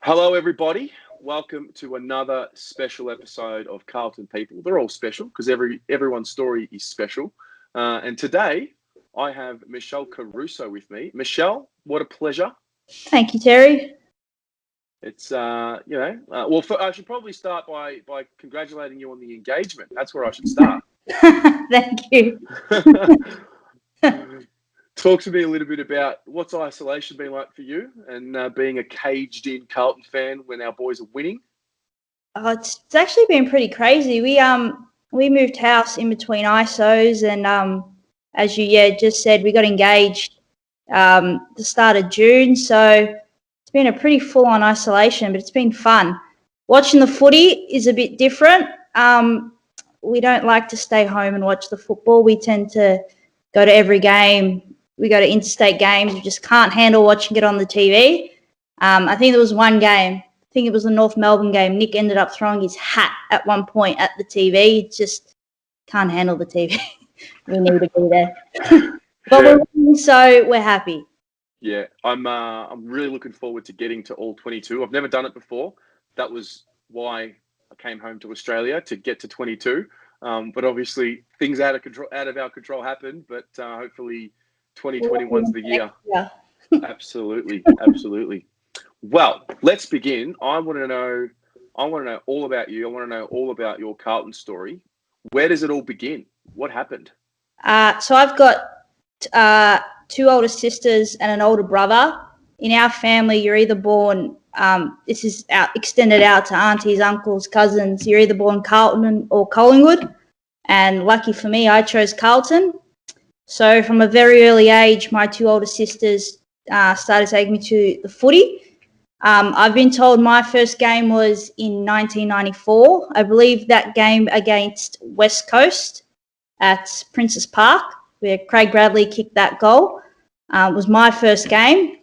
Hello, everybody. Welcome to another special episode of Carlton People. They're all special because everyone's story is special. And today, I have Michelle Caruso with me. Michelle, what a pleasure. Thank you, Terry. It's I should probably start by congratulating you on the engagement. That's where I should start. Thank you. Talk to me a little bit about what's isolation been like for you and being a caged-in Carlton fan when our boys are winning. It's actually been pretty crazy. We moved house in between ISOs, and as you just said, we got engaged the start of June. So it's been a pretty full-on isolation, but it's been fun. Watching the footy is a bit different. We don't like to stay home and watch the football. We tend to go to every game. We go to interstate games. We just can't handle watching it on the TV. I think there was one game. I think it was the North Melbourne game. Nick ended up throwing his hat at one point at the TV. Just can't handle the TV. We need to be there. But we're winning, so we're happy. Yeah, I'm really looking forward to getting to all 22. I've never done it before. That was why I came home to Australia, to get to 22. But obviously things out of our control happened. But hopefully 2021's the year. Yeah. Absolutely. Well, let's begin. I want to know all about you. I want to know all about your Carlton story. Where does it all begin? What happened? So I've got two older sisters and an older brother. In our family, you're either born, this is extended out to aunties, uncles, cousins, you're either born Carlton or Collingwood. And lucky for me, I chose Carlton. So from a very early age, my two older sisters started taking me to the footy. I've been told my first game was in 1994. I believe that game against West Coast at Princess Park, where Craig Bradley kicked that goal, was my first game.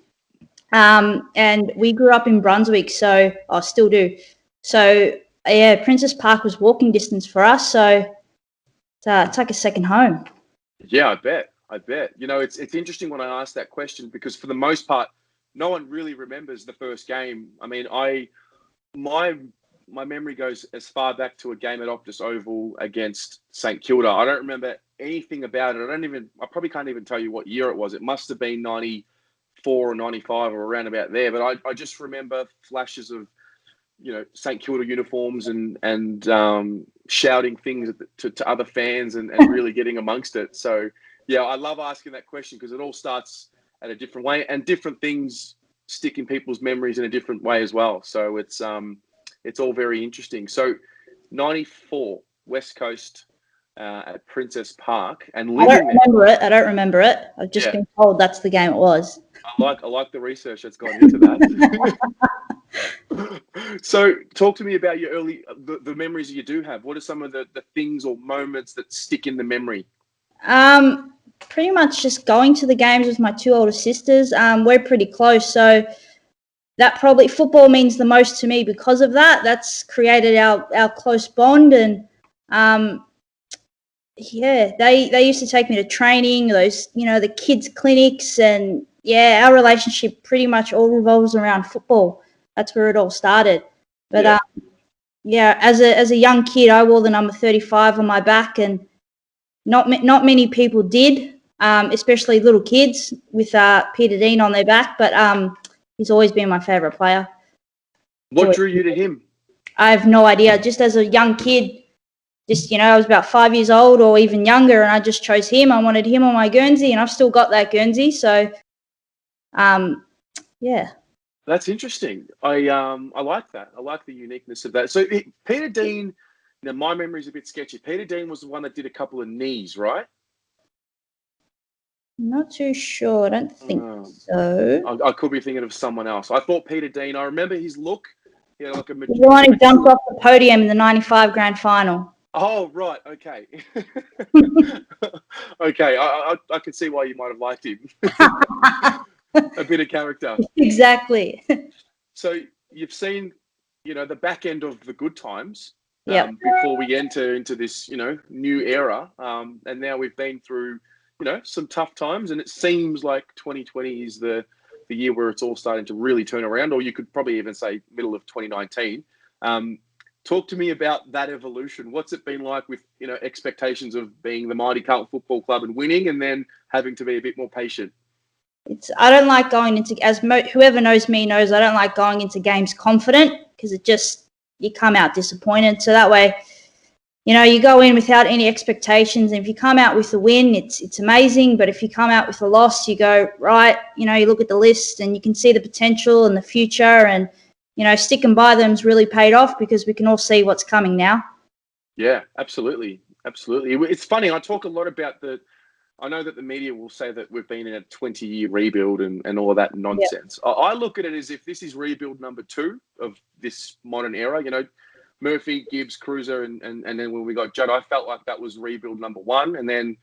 And we grew up in Brunswick, so I still do. So, yeah, Princess Park was walking distance for us, so it's like a second home. Yeah, I bet. You know, it's interesting when I ask that question because for the most part, no one really remembers the first game. I mean, my memory goes as far back to a game at Optus Oval against St Kilda. I don't remember anything about it. I probably can't even tell you what year it was. It must have been 94 or 95 or around about there. But I just remember flashes of, you know, St Kilda uniforms and shouting things to other fans and really getting amongst it. So, yeah, I love asking that question because it all starts at a different way and different things stick in people's memories in a different way as well. So it's all very interesting. So 94 West Coast at Princess Park and living I don't remember it. I've just been told that's the game it was. I like the research that's gone into that. So talk to me about your the memories you do have. What are some of the things or moments that stick in the memory? Pretty much just going to the games with my two older sisters. We're pretty close, so that probably football means the most to me because of that. That's created our close bond, and they used to take me to training, those, you know, the kids clinics, and yeah, our relationship pretty much all revolves around football. That's where it all started. But as a young kid, I wore the number 35 on my back, and not many people did, especially little kids with Peter Dean on their back. But he's always been my favourite player. What drew you to him? I have no idea. Just as a young kid, I was about 5 years old or even younger, and I just chose him. I wanted him on my Guernsey, and I've still got that Guernsey. So, yeah. That's interesting. I like that. I like the uniqueness of that. So Peter Dean, now my memory's a bit sketchy. Peter Dean was the one that did a couple of knees, right? Not too sure. I don't think so. I could be thinking of someone else. I thought Peter Dean. I remember his look. He had like a. The one who jumped off the podium in the '95 grand final. Oh, right. Okay. Okay. I can see why you might have liked him. A bit of character. Exactly. So you've seen, you know, the back end of the good times before we enter into this, you know, new era. And now we've been through, you know, some tough times, and it seems like 2020 is the the year where it's all starting to really turn around, or you could probably even say middle of 2019. Talk to me about that evolution. What's it been like with, expectations of being the mighty Carlton Football Club and winning, and then having to be a bit more patient? I don't like going into, whoever knows me knows, I don't like going into games confident, because you come out disappointed. So that way, you go in without any expectations, and if you come out with a win, it's amazing. But if you come out with a loss, you go, right, you look at the list and you can see the potential and the future, and sticking by them's really paid off, because we can all see what's coming now. Yeah, absolutely. Absolutely. It's funny. I talk a lot about I know that the media will say that we've been in a 20-year rebuild and all of that nonsense. Yep. I look at it as if this is rebuild number 2 of this modern era. Murphy, Gibbs, Caruso, and then when we got Judd, I felt like that was rebuild number 1. And then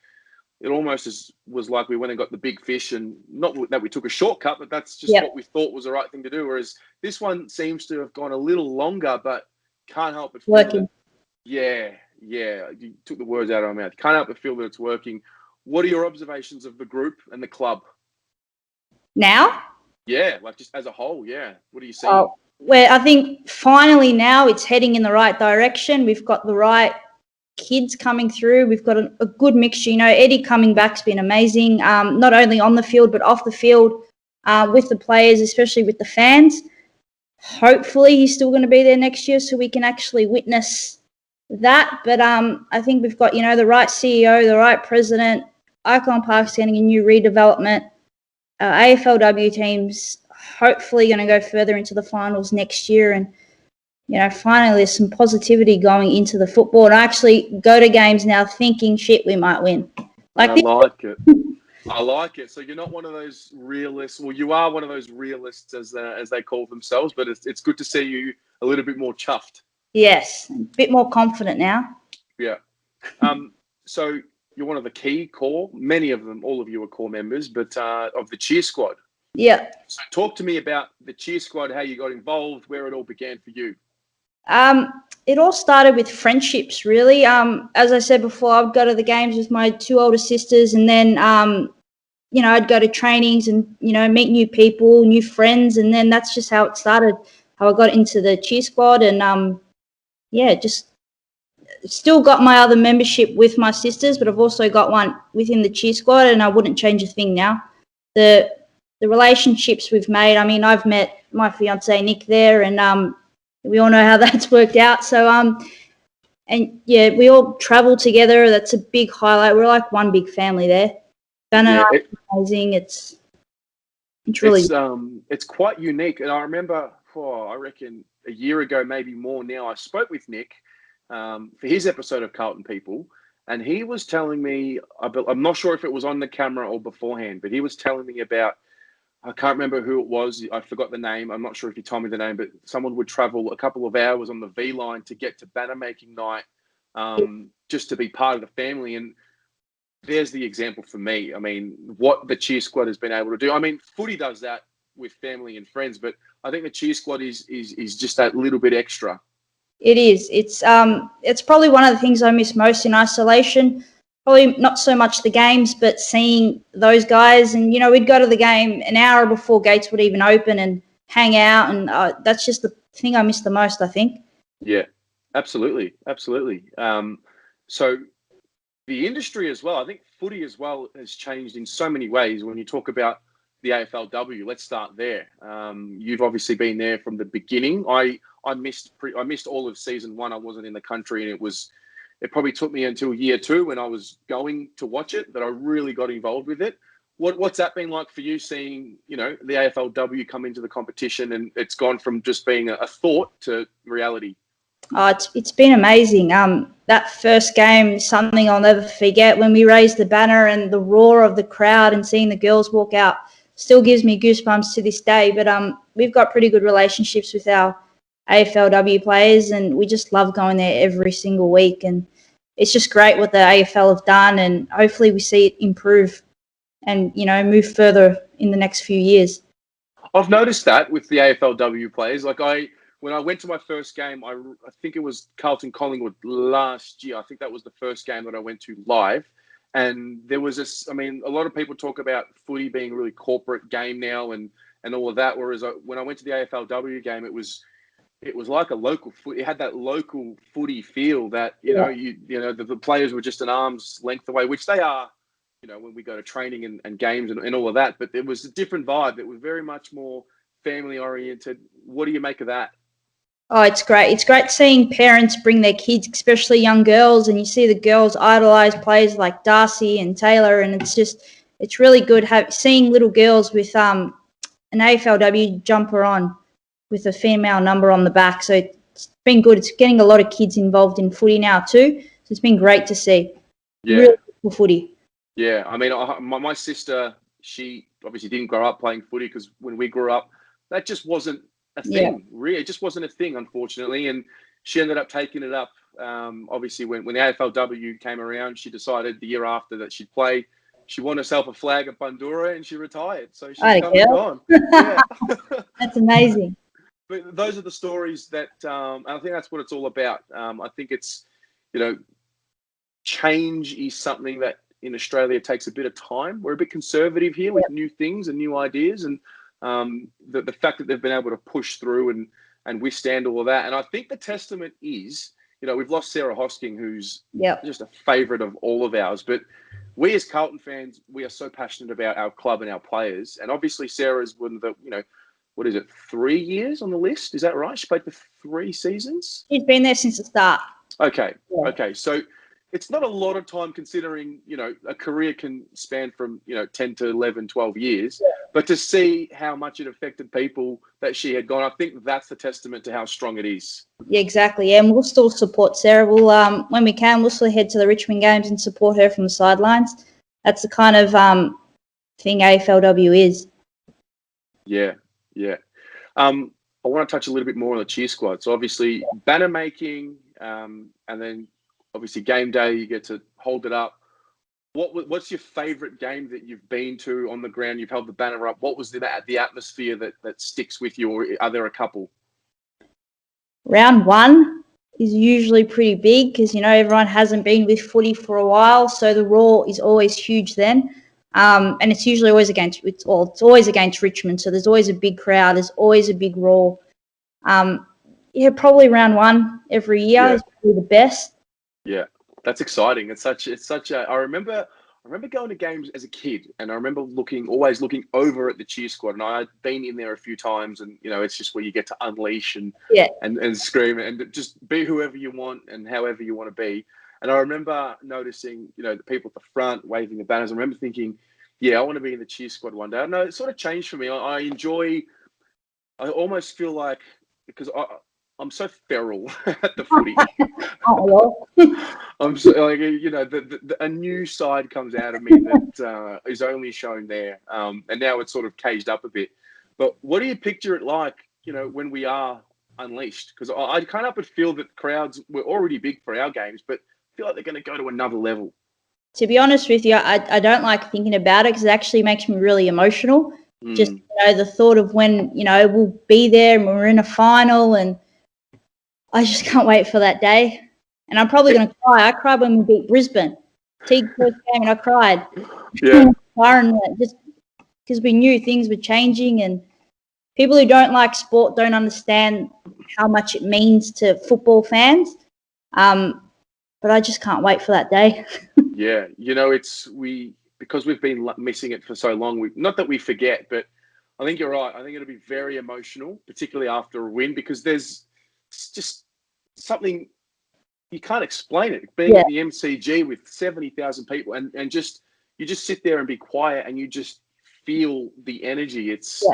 it almost was like we went and got the big fish, and not that we took a shortcut, but that's just what we thought was the right thing to do. Whereas this one seems to have gone a little longer, but can't help but feel working. Yeah. You took the words out of my mouth. Can't help but feel that it's working. What are your observations of the group and the club now? Yeah, like just as a whole. Yeah. What are you seeing? Well, I think finally now it's heading in the right direction. We've got the right kids coming through. We've got a good mixture. Eddie coming back's been amazing, not only on the field but off the field, with the players, especially with the fans. Hopefully he's still going to be there next year so we can actually witness that. But I think we've got, the right CEO, the right president. Icon Park's getting a new redevelopment. AFLW teams hopefully going to go further into the finals next year, and finally there's some positivity going into the football, and I actually go to games now thinking, shit, we might win. I like it. So you're not one of those realists. Well, you are one of those realists, as they call themselves. But it's good to see you a little bit more chuffed. Yes, a bit more confident now. Yeah. So you're one of the key core. Many of them, all of you are core members, but of the Cheer Squad. Yeah. So talk to me about the Cheer Squad, how you got involved, where it all began for you. It all started with friendships, really. As I said before, I'd go to the games with my 2 older sisters, and then, I'd go to trainings and, meet new people, new friends, and then that's just how it started, how I got into the Cheer Squad, and, just still got my other membership with my sisters, but I've also got one within the Cheer Squad, and I wouldn't change a thing now. The relationships we've made, I've met my fiance Nick there, and we all know how that's worked out. So, and yeah, we all travel together. That's a big highlight. We're like one big family there. Ben and I are amazing. It's really it's quite unique. And I remember, I reckon a year ago, maybe more now, I spoke with Nick for his episode of Carlton People, and he was telling me, I'm not sure if it was on the camera or beforehand, but he was telling me about, I can't remember who it was. I forgot the name. I'm not sure if he told me the name, but someone would travel a couple of hours on the V line to get to banner making night, just to be part of the family. And there's the example for me. What the Cheer Squad has been able to do. Footy does that with family and friends, but I think the Cheer Squad is just that little bit extra. It is. It's probably one of the things I miss most in isolation. Probably not so much the games, but seeing those guys. And, we'd go to the game an hour before gates would even open and hang out. And that's just the thing I miss the most, I think. Yeah, absolutely. Absolutely. So the industry as well, I think footy as well has changed in so many ways. When you talk about the AFLW, let's start there. You've obviously been there from the beginning. I missed all of season 1. I wasn't in the country, and it probably took me until year 2 when I was going to watch it that I really got involved with it. What's that been like for you, seeing, the AFLW come into the competition, and it's gone from just being a thought to reality? It's been amazing. That first game is something I'll never forget. When we raised the banner and the roar of the crowd and seeing the girls walk out still gives me goosebumps to this day. But we've got pretty good relationships with our AFLW players, and we just love going there every single week. And it's just great what the AFL have done, and hopefully we see it improve and, move further in the next few years. I've noticed that with the AFLW players. When I went to my first game, I think it was Carlton Collingwood last year. I think that was the first game that I went to live. And there was a lot of people talk about footy being a really corporate game now, and and all of that. Whereas when I went to the AFLW game, it was like a local foot. It had that local footy feel that the players were just an arm's length away, which they are. When we go to training and games and all of that, but it was a different vibe. It was very much more family oriented. What do you make of that? Oh, it's great. It's great seeing parents bring their kids, especially young girls, and you see the girls idolise players like Darcy and Taylor, and it's really good seeing little girls with an AFLW jumper on with a female number on the back. So it's been good. It's getting a lot of kids involved in footy now too. So it's been great to see. Yeah. Really cool footy. Yeah, I mean, my sister, she obviously didn't grow up playing footy because when we grew up, that just wasn't a thing. Yeah. Really, it just wasn't a thing, unfortunately. And she ended up taking it up. Obviously, when the AFLW came around, she decided the year after that she'd play. She won herself a flag at Bundoora and she retired. So she's come and gone. Yeah. That's amazing. But those are the stories that I think that's what it's all about. I think it's, change is something that in Australia takes a bit of time. We're a bit conservative here with new things and new ideas, and the fact that they've been able to push through and withstand all of that. And I think the testament is, we've lost Sarah Hosking, who's just a favourite of all of ours. But we as Carlton fans, we are so passionate about our club and our players. And obviously Sarah's one of the, what is it, 3 years on the list? Is that right? She played for 3 seasons? She's been there since the start. Okay. Yeah. Okay. So it's not a lot of time considering, a career can span from, 10 to 11, 12 years. Yeah. But to see how much it affected people that she had gone, I think that's the testament to how strong it is. Yeah, exactly. Yeah, and we'll still support Sarah. We'll, when we can, we'll still head to the Richmond games and support her from the sidelines. That's the kind of thing AFLW is. Yeah, yeah. I want to touch a little bit more on the cheer squad. So obviously banner making, and then obviously game day, you get to hold it up. What's your favourite game that you've been to on the ground? You've held the banner up. What was the atmosphere that sticks with you, or are there a couple? Round 1 is usually pretty big because, everyone hasn't been with footy for a while, so the roar is always huge then. And it's usually always against Richmond, so there's always a big crowd. There's always a big roar. Probably round 1 every year is probably the best. Yeah, that's exciting. It's such a. I remember going to games as a kid, and I remember always looking over at the cheer squad, and I had been in there a few times, and it's just where you get to unleash and scream and just be whoever you want and however you want to be. And I remember noticing, the people at the front waving the banners. I remember thinking, I want to be in the cheer squad one day. I know it sort of changed for me. I almost feel like, because I'm so feral at the footy. I'm so, like, a new side comes out of me that is only shown there, and now it's sort of caged up a bit. But what do you picture it like, when we are unleashed? Because I kind of feel that crowds were already big for our games, but I feel like they're going to go to another level. To be honest with you, I don't like thinking about it because it actually makes me really emotional. Just the thought of when we'll be there and we're in a final, and I just can't wait for that day. And I'm probably going to cry. I cried when we beat Brisbane. Teague first game, and I cried. Yeah. Just because we knew things were changing, and people who don't like sport don't understand how much it means to football fans. But I just can't wait for that day. Yeah, because we've been missing it for so long. Not that we forget, but I think you're right. I think it'll be very emotional, particularly after a win, because there's just something you can't explain it. Being at the MCG with 70,000 people, and you just sit there and be quiet, and you just feel the energy. It's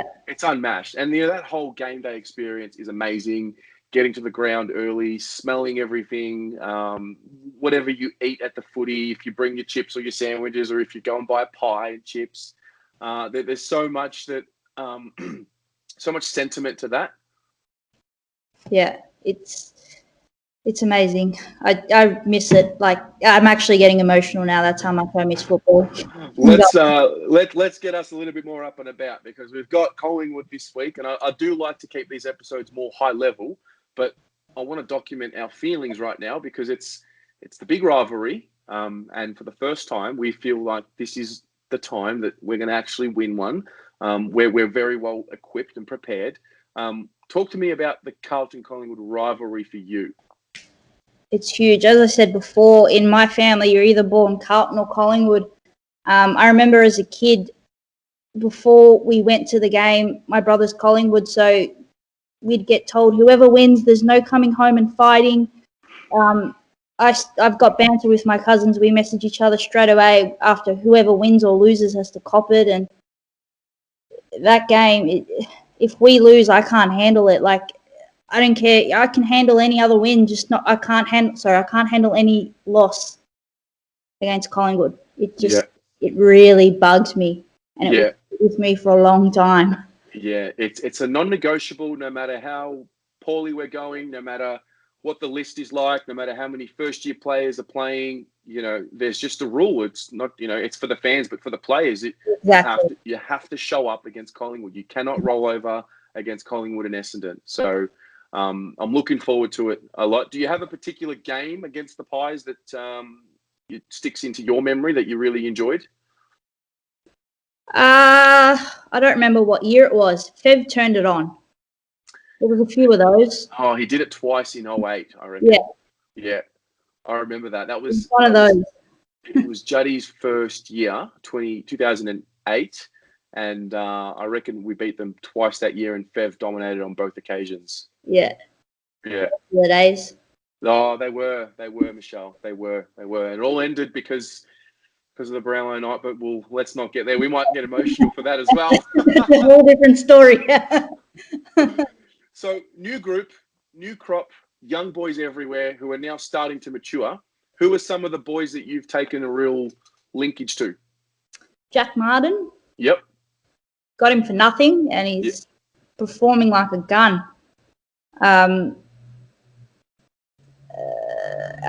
unmatched, and that whole game day experience is amazing. Getting to the ground early, smelling everything, whatever you eat at the footy, if you bring your chips or your sandwiches, or if you go and buy a pie and chips, there's so much so much sentiment to that. Yeah, it's amazing. I miss it. Like, I'm actually getting emotional now. That's how much I miss football. Let's get us a little bit more up and about, because we've got Collingwood this week, and I do like to keep these episodes more high level. But I want to document our feelings right now, because it's the big rivalry, and for the first time, we feel like this is the time that we're going to actually win one. where we're very well equipped and prepared. Talk to me about the Carlton-Collingwood rivalry for you. It's huge. As I said before, in my family, you're either born Carlton or Collingwood. I remember as a kid, before we went to the game, my brother's Collingwood, so we'd get told whoever wins, there's no coming home and fighting. I've got banter with my cousins. We message each other straight away after whoever wins or loses has to cop it. And that game, if we lose, I can't handle it. Like, I don't care. I can handle any other win, just not. I can't handle any loss against Collingwood. It really bugs me, and it was with me for a long time. Yeah, it's a non-negotiable. No matter how poorly we're going, no matter what the list is like, no matter how many first-year players are playing, there's just a rule. It's not, it's for the fans, but for the players, Exactly. you have to show up against Collingwood. You cannot roll over against Collingwood and Essendon. So I'm looking forward to it a lot. Do you have a particular game against the Pies that it sticks into your memory that you really enjoyed? I don't remember what year it was. Fev turned it on. There was a few of those. Oh, he did it twice in 08, I reckon. Yeah, I remember that. That was one of those. It was Juddy's first year, 2008, and I reckon we beat them twice that year, and Fev dominated on both occasions. Yeah. Yeah. The days. Oh, they were, Michelle. They were. And it all ended because of the Brownlow night, but let's not get there. We might get emotional for that as well. It's a whole different story. So, new group, new crop, young boys everywhere who are now starting to mature. Who are some of the boys that you've taken a real linkage to? Jack Martin. Yep. Got him for nothing, and he's performing like a gun. Our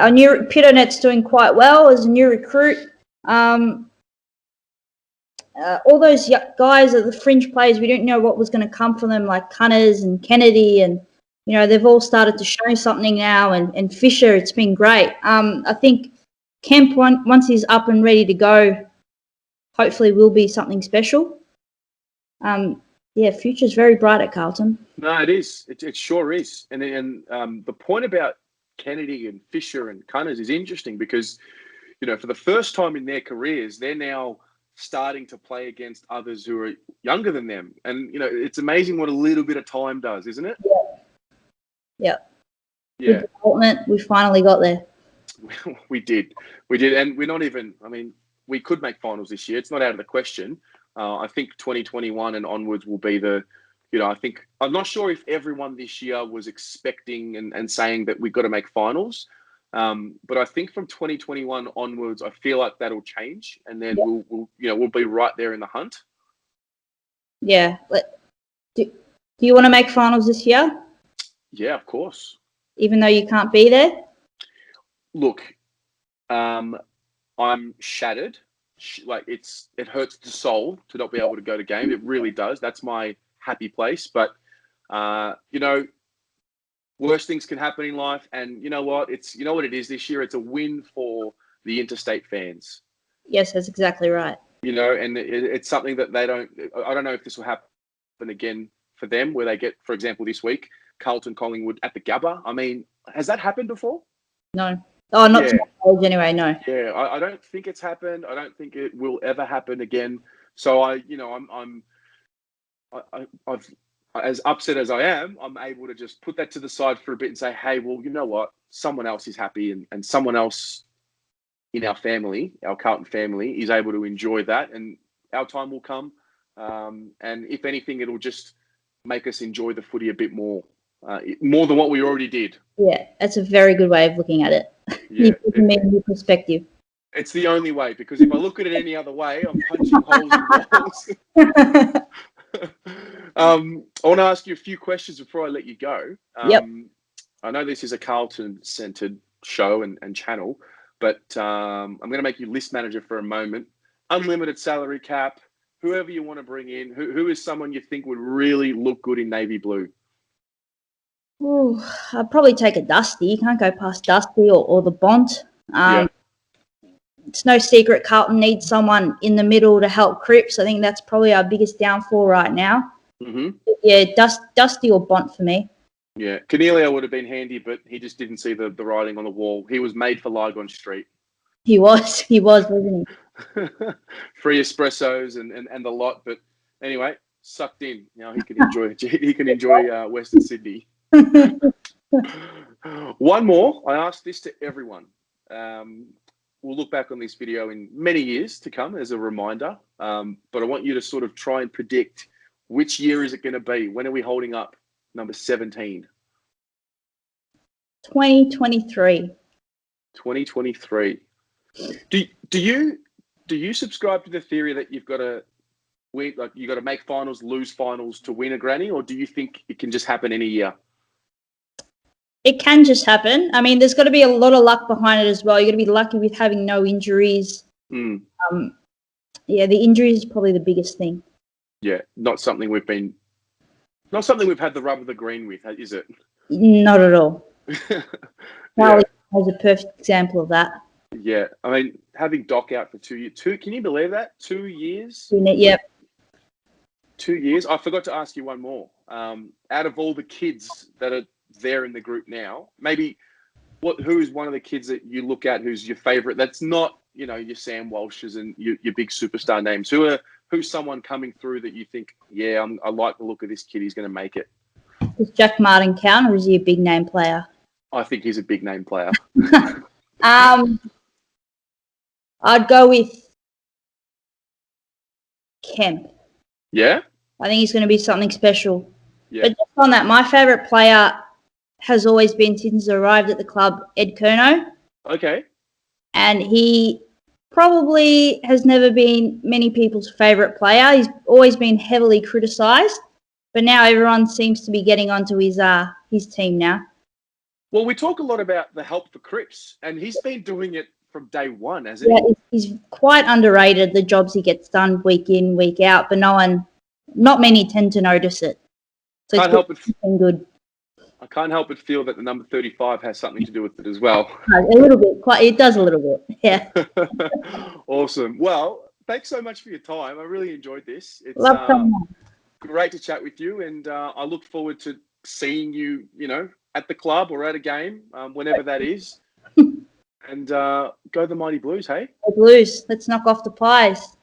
new Piternet's doing quite well as a new recruit. All those guys at the fringe players, we didn't know what was going to come from them, like Cunners and Kennedy, and they've all started to show something now. And Fisher, it's been great. I think Kemp, once he's up and ready to go, hopefully will be something special. Future's very bright at Carlton. No, it is. It sure is. And the point about Kennedy and Fisher and Cunners is interesting because, for the first time in their careers, they're now starting to play against others who are younger than them. And, it's amazing what a little bit of time does, isn't it? Yeah. Yeah. Development, we finally got there. We did. And we're not even, we could make finals this year. It's not out of the question. I think 2021 and onwards will be I'm not sure if everyone this year was expecting and saying that we've got to make finals. But I think from 2021 onwards, I feel like that'll change, and then we'll be right there in the hunt. Yeah. Do you want to make finals this year? Yeah, of course. Even though you can't be there? Look, I'm shattered. Like it hurts the soul to not be able to go to game. It really does. That's my happy place. But worst things can happen in life, and you know what? What it is this year. It's a win for the interstate fans. Yes, that's exactly right. And it's something that they don't. I don't know if this will happen again for them, where they get, for example, this week, Carlton Collingwood at the Gabba. Has that happened before? No. Oh, not to my age anyway, no. Yeah, I don't think it's happened. I don't think it will ever happen again. So I've as upset as I am, I'm able to just put that to the side for a bit and say, hey, well, you know what? Someone else is happy and someone else in our family, our Carlton family, is able to enjoy that, and our time will come. And if anything, it'll just make us enjoy the footy a bit more than what we already did. Yeah, that's a very good way of looking at it. Yeah, you put me in new perspective. It's the only way, because if I look at it any other way, I'm punching holes in walls. I want to ask you a few questions before I let you go. Yep. I know this is a Carlton-centered show and channel, but I'm going to make you list manager for a moment. Unlimited salary cap, whoever you want to bring in, who is someone you think would really look good in navy blue? Ooh, I'd probably take a Dusty. You can't go past Dusty or the Bont. it's no secret Carlton needs someone in the middle to help Cripps. I think that's probably our biggest downfall right now. Mm-hmm. Yeah, Dusty or Bont for me. Yeah, Cornelio would have been handy, but he just didn't see the writing on the wall. He was made for Lygon Street. He was, wasn't he? Free espressos and the lot. But anyway, sucked in. He can enjoy Western Sydney. One more. I asked this to everyone. We'll look back on this video in many years to come as a reminder. But I want you to sort of try and predict which year is it going to be. When are we holding up number 17? 2023. 2023. Do you subscribe to the theory that you've got to win, like you got to make finals, lose finals to win a granny, or do you think it can just happen any year? It can just happen. I mean, there's got to be a lot of luck behind it as well. You got to be lucky with having no injuries. Mm. Yeah, the injuries is probably the biggest thing. Yeah, not something we've had the rub of the green with, is it? Not at all. Yeah. Was a perfect example of that. Yeah, I mean, having Doc out for 2 years. Can you believe that? 2 years? Yep. 2 years. I forgot to ask you one more. Out of all the kids that are there in the group now, maybe who is one of the kids that you look at who's your favourite? That's not, your Sam Walshes and your big superstar names. Who's someone coming through that you think, yeah, I like the look of this kid. He's going to make it. Does Jack Martin count, or is he a big name player? I think he's a big name player. I'd go with Kemp. Yeah? I think he's going to be something special. Yeah. But just on that, my favourite player has always been, since he's arrived at the club, Ed Curnow. Okay. And he probably has never been many people's favourite player. He's always been heavily criticised. But now everyone seems to be getting onto his team now. Well, we talk a lot about the help for Cripps, and he's been doing it from day one, hasn't he? Yeah, he's quite underrated, the jobs he gets done week in, week out, but not many tend to notice it. So good. I can't help but feel that the number 35 has something to do with it as well. A little bit. It does a little bit, yeah. Awesome. Well, thanks so much for your time. I really enjoyed this. It's great to chat with you, and I look forward to seeing you, at the club or at a game, whenever that is. And go the Mighty Blues, hey? The Blues. Let's knock off the Pies.